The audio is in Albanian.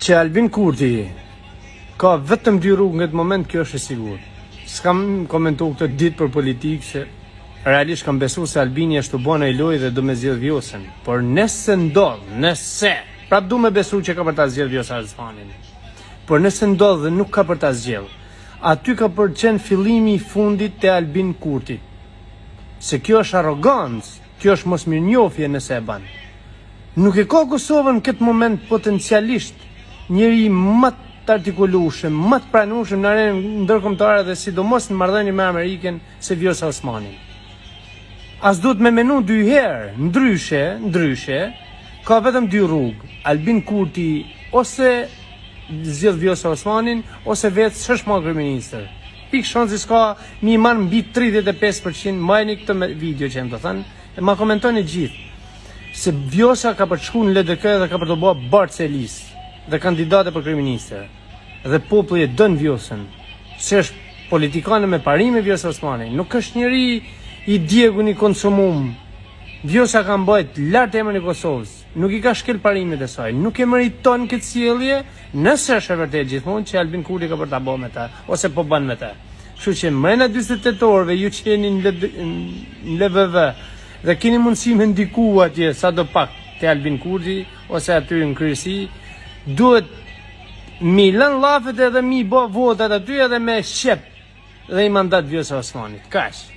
që Albin Kurti ka vetëm 2 rrugë në këtë moment, kjo është e sigurt. S'kam komentu këtë ditë për politikë, se realisht kam besu se Albini është të bona i lojë dhe do me zjedh Vjosën. Por nëse ndodh, prap du me besu që ka për ta zjedh Vjosa Osmanin. Por nëse ndodh dhe nuk ka për ta zgjedh, aty ka për qenë fillimi i fundit të Albin Kurtit. Se kjo është arrogancë, kjo është mos mirënjohje nëse e ban. Nuk e ka Kosovën në këtë moment potencialisht njëri më të artikulueshëm, më të pranueshëm në arenën ndërkombëtare dhe sidomos në marrëdhënie me Amerikën se Vjosa Osmani. As duhet me menu 2 herë, ndryshe, ka vetëm 2 rrugë. Albin Kurti ose zgjedh Vjosa Osmanin ose vetë s'është më kryeministër. Pikë shansi s'ka, mi marr mbi 35%, majni këtë video që më të thënë, e ma komentoni gjithë. Se Vjosa ka për të shku në LDK dhe ka për të bëha Bartë Listë dhe kandidate për kryeministër. Dhe populli e dën Vjosën. Se është politikane me parime Vjosa Osmani. Nuk është njëri i djegun i konsumum. Vjosa ka mbajt lart emrin e Kosovës. Nuk i ka shkel parimet e saj. Nuk e meriton këtë sjellje, nëse është e vërtet gjithmonë që Albin Kurti ka për ta bërë me ta ose po bën me ta. Kështu që mrena 48 orëve ju që jeni në LVV dhe keni mundësi me ndiku atje sa do pak te Albin Kurti ose aty në kryesi, duhet mi lën llafet edhe mi bë votat aty edhe me shqep dhe i mandat Vjosa Osmanit. Kaq.